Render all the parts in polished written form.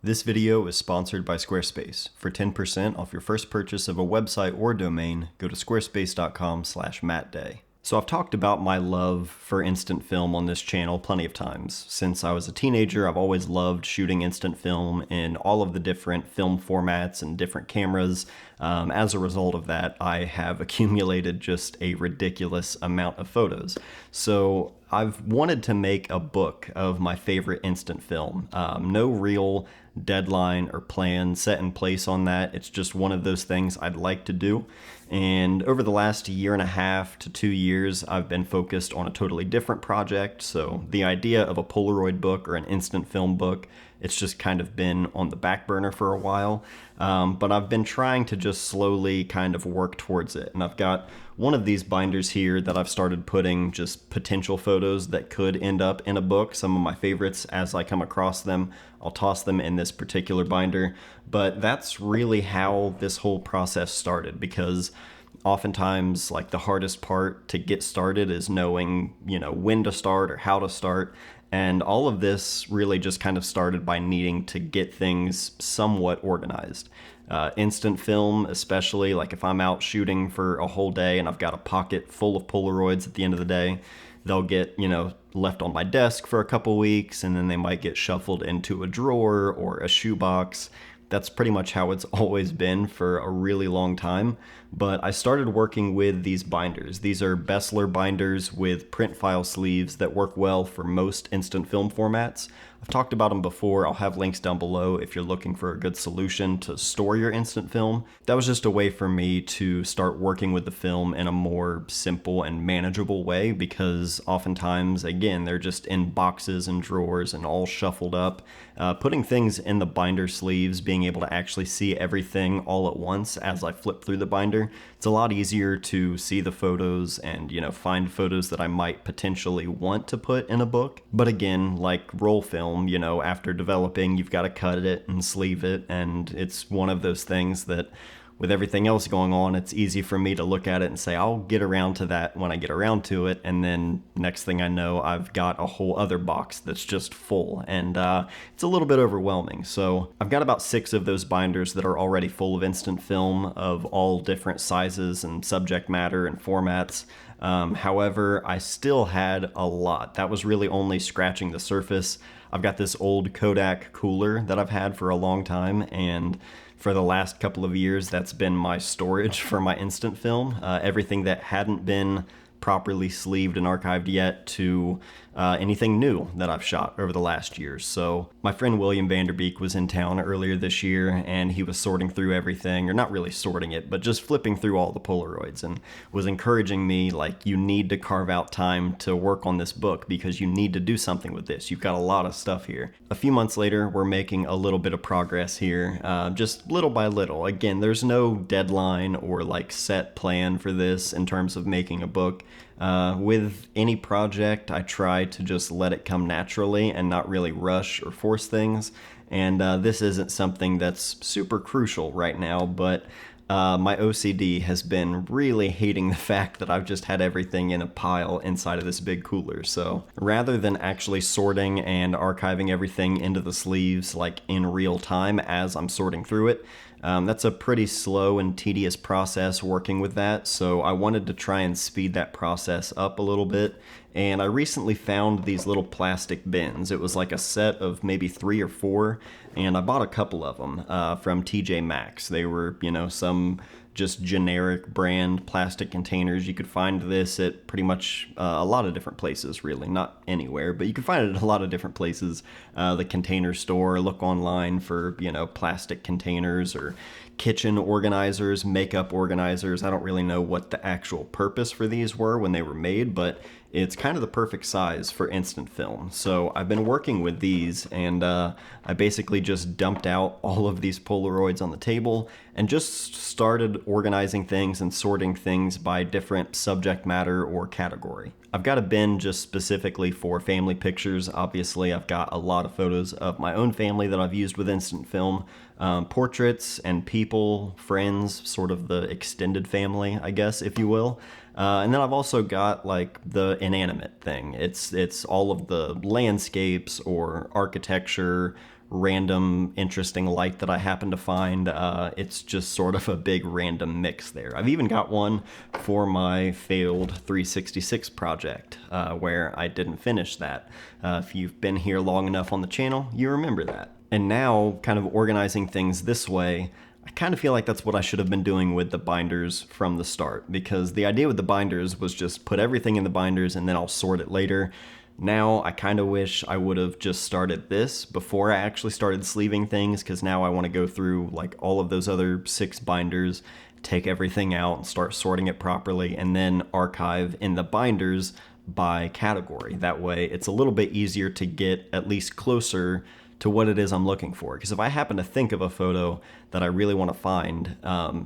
This video is sponsored by Squarespace. For 10% off your first purchase of a website or domain, go to squarespace.com/mattday. So I've talked about my love for instant film on this channel plenty of times. Since I was a teenager, I've always loved shooting instant film in all of the different film formats and different cameras. As a result of that, I have accumulated just a ridiculous amount of photos. So I've wanted to make a book of my favorite instant film. No real deadline or plan set in place on that. It's just one of those things I'd like to do. And over the last year and a half to 2 years, I've been focused on a totally different project. So the idea of a Polaroid book or an instant film book, it's just kind of been on the back burner for a while. But I've been trying to just slowly kind of work towards it. And I've got one of these binders here that I've started putting just potential photos that could end up in a book. Some of my favorites as I come across them, I'll toss them in this particular binder. But that's really how this whole process started, because oftentimes like the hardest part to get started is knowing, when to start or how to start. And all of this really just kind of started by needing to get things somewhat organized. Instant film, especially, like if I'm out shooting for a whole day and I've got a pocket full of Polaroids at the end of the day, they'll get, left on my desk for a couple weeks, and then they might get shuffled into a drawer or a shoebox. That's pretty much how it's always been for a really long time. But I started working with these binders. These are Bessler binders with print file sleeves that work well for most instant film formats. I've talked about them before. I'll have links down below if you're looking for a good solution to store your instant film. That was just a way for me to start working with the film in a more simple and manageable way, because oftentimes, again, they're just in boxes and drawers and all shuffled up. Putting things in the binder sleeves, being able to actually see everything all at once as I flip through the binder, it's a lot easier to see the photos and, find photos that I might potentially want to put in a book. But again, like roll film, after developing, you've got to cut it and sleeve it, and it's one of those things that with everything else going on, it's easy for me to look at it and say, I'll get around to that when I get around to it. And then next thing I know, I've got a whole other box that's just full. And it's a little bit overwhelming. So I've got about 6 of those binders that are already full of instant film of all different sizes and subject matter and formats. However, I still had a lot. That was really only scratching the surface. I've got this old Kodak cooler that I've had for a long time, and for the last couple of years, that's been my storage for my instant film. Everything that hadn't been properly sleeved and archived yet to anything new that I've shot over the last year. So my friend William Vanderbeek was in town earlier this year, and he was sorting through everything, or not really sorting it, but just flipping through all the Polaroids, and was encouraging me, like, you need to carve out time to work on this book because you need to do something with this. You've got a lot of stuff here. A few months later, we're making a little bit of progress here, just little by little. Again, there's no deadline or like set plan for this in terms of making a book. With any project, I try to just let it come naturally and not really rush or force things. And this isn't something that's super crucial right now, but my OCD has been really hating the fact that I've just had everything in a pile inside of this big cooler. So rather than actually sorting and archiving everything into the sleeves like in real time as I'm sorting through it, that's a pretty slow and tedious process working with that, so I wanted to try and speed that process up a little bit. And I recently found these little plastic bins. It was like a set of maybe 3 or 4, and I bought a couple of them from TJ Maxx. They were, some just generic brand plastic containers. You could find this at pretty much a lot of different places, really. Not anywhere, but you can find it at a lot of different places. The Container Store, look online for, plastic containers or kitchen organizers, makeup organizers. I don't really know what the actual purpose for these were when they were made, but it's kind of the perfect size for instant film. So I've been working with these, and I basically just dumped out all of these Polaroids on the table and just started organizing things and sorting things by different subject matter or category. I've got a bin just specifically for family pictures. Obviously, I've got a lot of photos of my own family that I've used with instant film, portraits and people, friends, sort of the extended family, I guess, if you will. And then I've also got like the inanimate thing. It's all of the landscapes or architecture, random interesting light that I happen to find. It's just sort of a big random mix there. I've even got one for my failed 366 project where I didn't finish that. If you've been here long enough on the channel, you remember that. And now, kind of organizing things this way, I kind of feel like that's what I should have been doing with the binders from the start, because the idea with the binders was just put everything in the binders and then I'll sort it later. Now I kind of wish I would have just started this before I actually started sleeving things, because now I want to go through like all of those other 6 binders, take everything out and start sorting it properly, and then archive in the binders by category. That way it's a little bit easier to get at least closer to what it is I'm looking for. Because if I happen to think of a photo that I really want to find,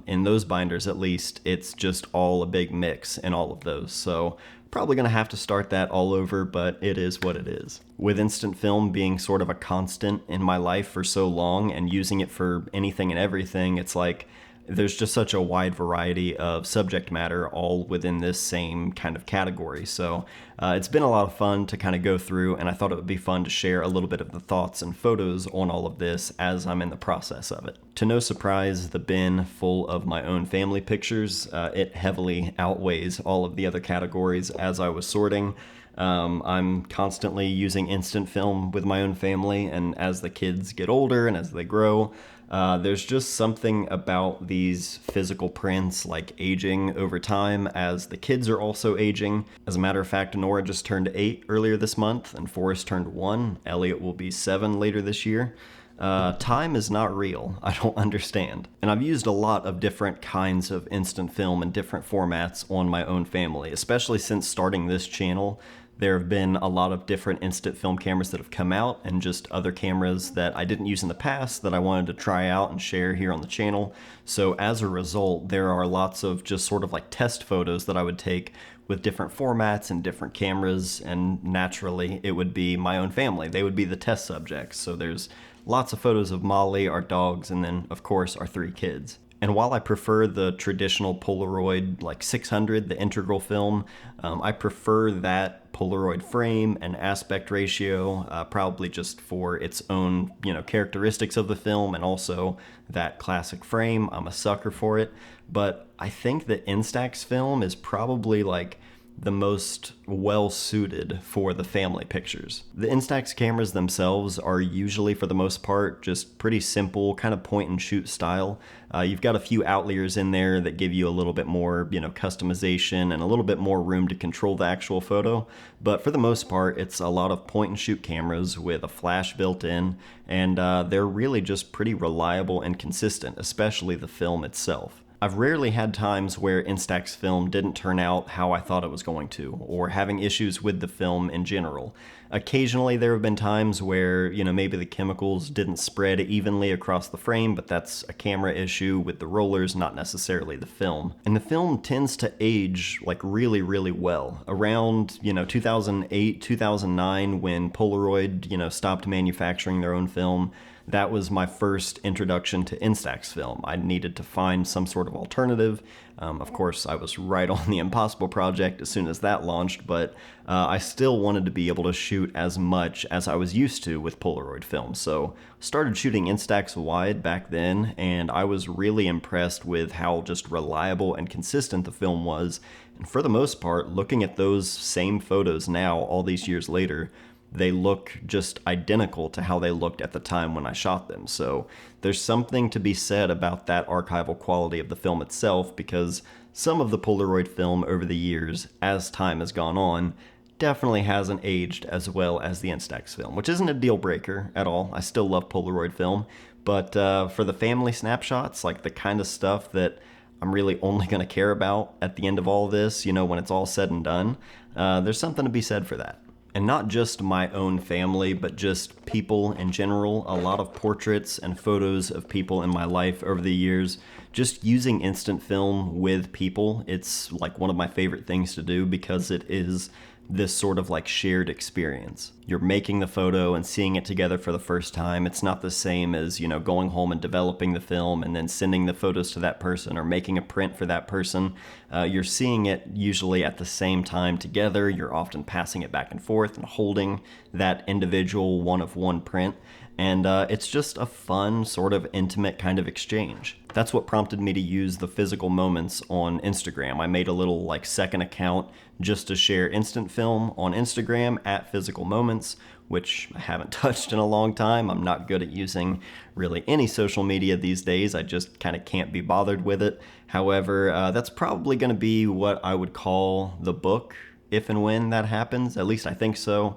in those binders at least, it's just all a big mix in all of those. So probably going to have to start that all over, but it is what it is. With instant film being sort of a constant in my life for so long and using it for anything and everything, it's like there's just such a wide variety of subject matter all within this same kind of category. So it's been a lot of fun to kind of go through, and I thought it would be fun to share a little bit of the thoughts and photos on all of this as I'm in the process of it. To no surprise, the bin full of my own family pictures, it heavily outweighs all of the other categories as I was sorting. I'm constantly using instant film with my own family, and as the kids get older and as they grow, there's just something about these physical prints like aging over time as the kids are also aging. As a matter of fact, Nora just turned 8 earlier this month and Forrest turned 1. Elliot will be 7 later this year. Time is not real. I don't understand. And I've used a lot of different kinds of instant film and different formats on my own family, especially since starting this channel. There have been a lot of different instant film cameras that have come out, and just other cameras that I didn't use in the past that I wanted to try out and share here on the channel. So as a result, there are lots of just sort of like test photos that I would take with different formats and different cameras, and naturally it would be my own family. They would be the test subjects. So there's lots of photos of Molly, our dogs, and then of course our 3 kids. And while I prefer the traditional Polaroid like 600, the integral film, I prefer that Polaroid frame and aspect ratio, probably just for its own, characteristics of the film, and also that classic frame. I'm a sucker for it. But I think that Instax film is probably like the most well suited for the family pictures. The Instax cameras themselves are usually, for the most part, just pretty simple, kind of point and shoot style. You've got a few outliers in there that give you a little bit more, customization and a little bit more room to control the actual photo. But for the most part, it's a lot of point and shoot cameras with a flash built in, and they're really just pretty reliable and consistent, especially the film itself. I've rarely had times where Instax film didn't turn out how I thought it was going to, or having issues with the film in general. Occasionally there have been times where, maybe the chemicals didn't spread evenly across the frame, but that's a camera issue with the rollers, not necessarily the film. And the film tends to age like really, really well. Around, 2008, 2009, when Polaroid, stopped manufacturing their own film, that was my first introduction to Instax film. I needed to find some sort of alternative. Of course, I was right on the Impossible project as soon as that launched, but I still wanted to be able to shoot as much as I was used to with Polaroid film. So started shooting Instax wide back then, and I was really impressed with how just reliable and consistent the film was. And for the most part, looking at those same photos now, all these years later, they look just identical to how they looked at the time when I shot them. So there's something to be said about that archival quality of the film itself, because some of the Polaroid film over the years, as time has gone on, definitely hasn't aged as well as the Instax film, which isn't a deal breaker at all. I still love Polaroid film, but for the family snapshots, like the kind of stuff that I'm really only going to care about at the end of all this, when it's all said and done, there's something to be said for that. And not just my own family, but just people in general. A lot of portraits and photos of people in my life over the years. Just using instant film with people, it's like one of my favorite things to do, because it is this sort of like shared experience. You're making the photo and seeing it together for the first time. It's not the same as, going home and developing the film and then sending the photos to that person or making a print for that person. You're seeing it usually at the same time together. You're often passing it back and forth and holding that individual one-of-one print. and it's just a fun, sort of intimate kind of exchange. That's what prompted me to use the physical moments on Instagram. I made a little like second account just to share instant film on Instagram at physical moments, which I haven't touched in a long time. I'm not good at using really any social media these days. I just kind of can't be bothered with it. However, that's probably going to be what I would call the book if and when that happens. At least I think so.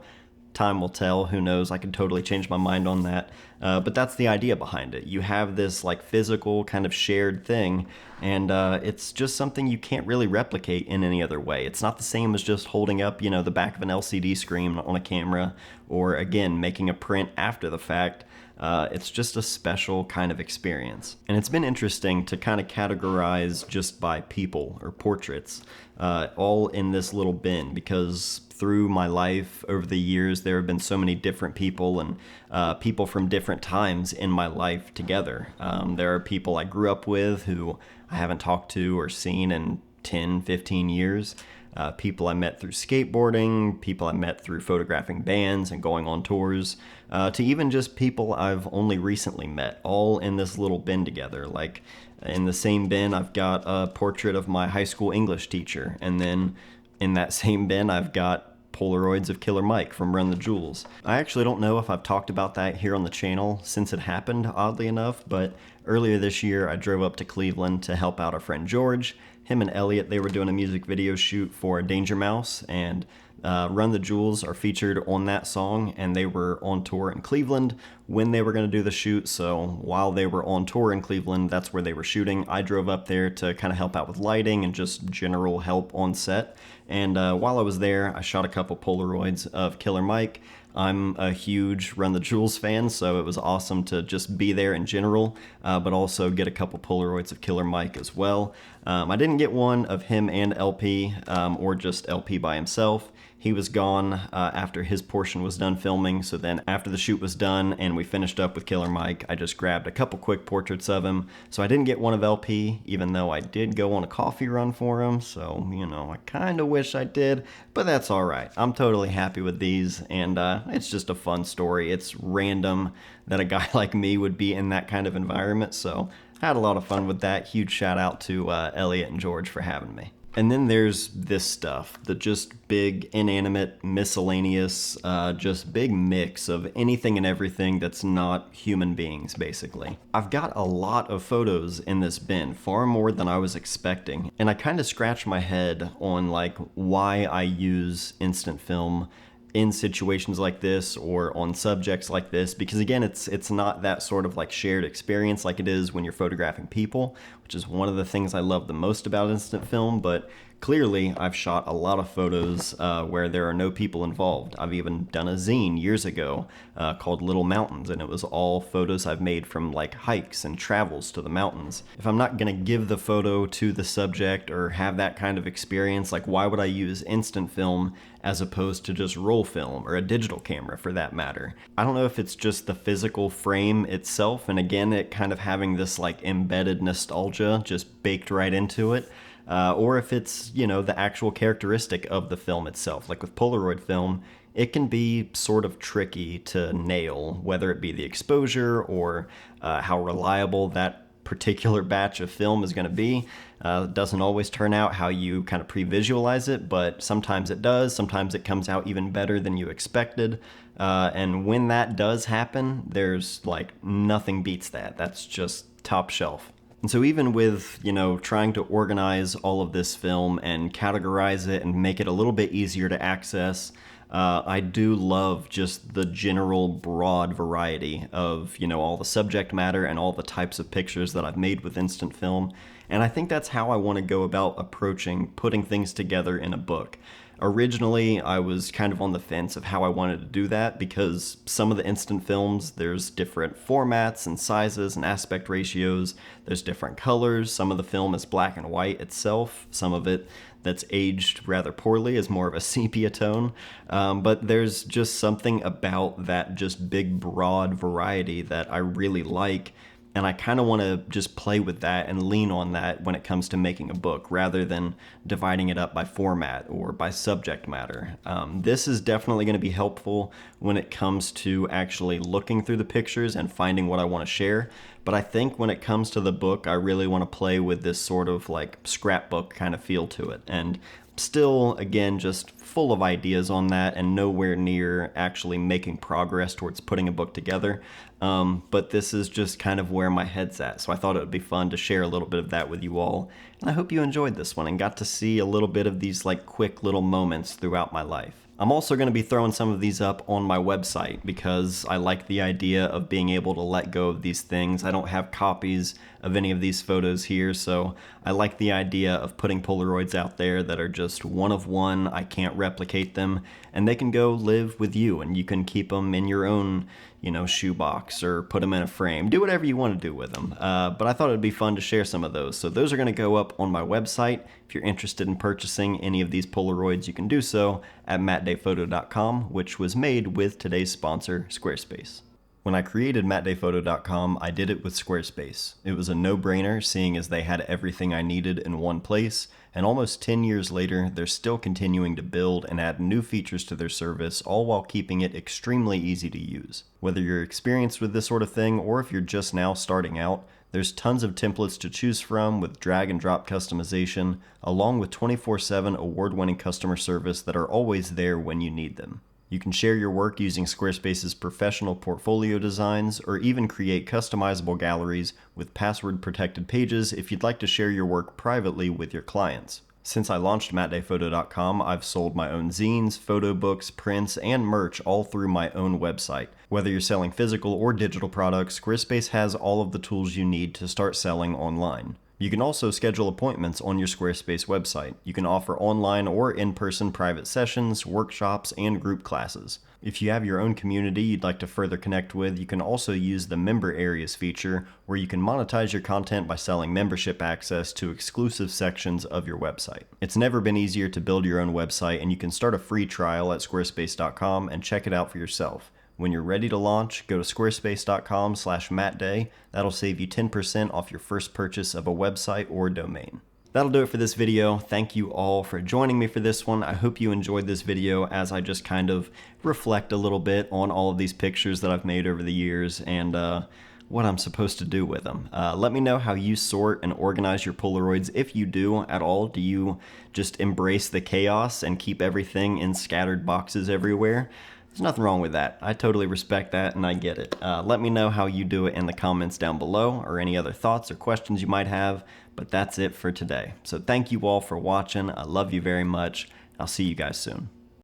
Time will tell. Who knows? I could totally change my mind on that. But that's the idea behind it. You have this like physical kind of shared thing, and it's just something you can't really replicate in any other way. It's not the same as just holding up, the back of an LCD screen on a camera, or again, making a print after the fact. It's just a special kind of experience. And it's been interesting to kind of categorize just by people or portraits, all in this little bin, because through my life over the years, there have been so many different people and people from different times in my life together. There are people I grew up with who I haven't talked to or seen in 10, 15 years. People I met through skateboarding, people I met through photographing bands and going on tours, to even just people I've only recently met, all in this little bin together. Like in the same bin, I've got a portrait of my high school English teacher, and then in that same bin, I've got Polaroids of Killer Mike from Run the Jewels. I actually don't know if I've talked about that here on the channel since it happened, oddly enough, but earlier this year I drove up to Cleveland to help out our friend George. Him and Elliot, they were doing a music video shoot for Danger Mouse, and Run the Jewels are featured on that song, and they were on tour in Cleveland when they were going to do the shoot. So while they were on tour in Cleveland, that's where they were shooting. I drove up there to kind of help out with lighting and just general help on set. And while I was there, I shot a couple Polaroids of Killer Mike. I'm a huge Run the Jewels fan, so it was awesome to just be there in general, but also get a couple Polaroids of Killer Mike as well. I didn't get one of him and LP, or just LP by himself. He was gone after his portion was done filming, so then after the shoot was done and we finished up with Killer Mike, I just grabbed a couple quick portraits of him. So I didn't get one of LP, even though I did go on a coffee run for him, so, I kind of wish I did, but that's alright. I'm totally happy with these, and it's just a fun story. It's random that a guy like me would be in that kind of environment, so I had a lot of fun with that. Huge shout out to Elliot and George for having me. And then there's this stuff, the just big, inanimate, miscellaneous, just big mix of anything and everything that's not human beings, basically. I've got a lot of photos in this bin, far more than I was expecting, and I kind of scratched my head on why I use instant film in situations like this or on subjects like this, because again, it's not that sort of shared experience like it is when you're photographing people, which is one of the things I love the most about instant film. But clearly I've shot a lot of photos where there are no people involved. I've even done a zine years ago called Little Mountains, and it was all photos I've made from hikes and travels to the mountains. If I'm not gonna give the photo to the subject or have that kind of experience, why would I use instant film as opposed to just roll film or a digital camera for that matter? I don't know if it's just the physical frame itself, and again, it kind of having this embedded nostalgia just baked right into it, or if it's, the actual characteristic of the film itself. Like with Polaroid film, it can be sort of tricky to nail, whether it be the exposure or how reliable that particular batch of film is going to be. It doesn't always turn out how you kind of pre-visualize it, but sometimes it does. Sometimes it comes out even better than you expected. And when that does happen, there's nothing beats that. That's just top shelf. And so even with, trying to organize all of this film and categorize it and make it a little bit easier to access, I do love just the general broad variety of, all the subject matter and all the types of pictures that I've made with instant film. And I think that's how I want to go about approaching putting things together in a book. Originally, I was kind of on the fence of how I wanted to do that, because some of the instant films, there's different formats and sizes and aspect ratios, there's different colors, some of the film is black and white itself, some of it that's aged rather poorly is more of a sepia tone, but there's just something about that just big broad variety that I really like. And I kind of want to just play with that and lean on that when it comes to making a book, rather than dividing it up by format or by subject matter. This is definitely going to be helpful when it comes to actually looking through the pictures and finding what I want to share. But I think when it comes to the book, I really want to play with this sort of like scrapbook kind of feel to it. And still, again, just full of ideas on that and nowhere near actually making progress towards putting a book together. But this is just kind of where my head's at. So I thought it would be fun to share a little bit of that with you all. And I hope you enjoyed this one and got to see a little bit of these like quick little moments throughout my life. I'm also going to be throwing some of these up on my website because I like the idea of being able to let go of these things. I don't have copies of any of these photos here, so I like the idea of putting Polaroids out there that are just one of one. I can't replicate them, and they can go live with you, and you can keep them in your own, shoebox or put them in a frame. Do whatever you want to do with them. But I thought it'd be fun to share some of those. So those are going to go up on my website. If you're interested in purchasing any of these Polaroids, you can do so at mattdayphoto.com, which was made with today's sponsor, Squarespace. When I created mattdayphoto.com, I did it with Squarespace. It was a no-brainer, seeing as they had everything I needed in one place, and almost 10 years later, they're still continuing to build and add new features to their service, all while keeping it extremely easy to use. Whether you're experienced with this sort of thing, or if you're just now starting out, there's tons of templates to choose from with drag and drop customization, along with 24/7 award-winning customer service that are always there when you need them. You can share your work using Squarespace's professional portfolio designs, or even create customizable galleries with password-protected pages if you'd like to share your work privately with your clients. Since I launched mattdayphoto.com, I've sold my own zines, photo books, prints, and merch all through my own website. Whether you're selling physical or digital products, Squarespace has all of the tools you need to start selling online. You can also schedule appointments on your Squarespace website. You can offer online or in-person private sessions, workshops, and group classes. If you have your own community you'd like to further connect with, you can also use the Member Areas feature, where you can monetize your content by selling membership access to exclusive sections of your website. It's never been easier to build your own website, and you can start a free trial at squarespace.com and check it out for yourself. When you're ready to launch, go to squarespace.com/mattday. That'll save you 10% off your first purchase of a website or domain. That'll do it for this video. Thank you all for joining me for this one. I hope you enjoyed this video as I just kind of reflect a little bit on all of these pictures that I've made over the years and what I'm supposed to do with them. Let me know how you sort and organize your Polaroids, if you do at all. Do you just embrace the chaos and keep everything in scattered boxes everywhere? There's nothing wrong with that. I totally respect that and I get it. Let me know how you do it in the comments down below, or any other thoughts or questions you might have. But that's it for today. So thank you all for watching. I love you very much. I'll see you guys soon.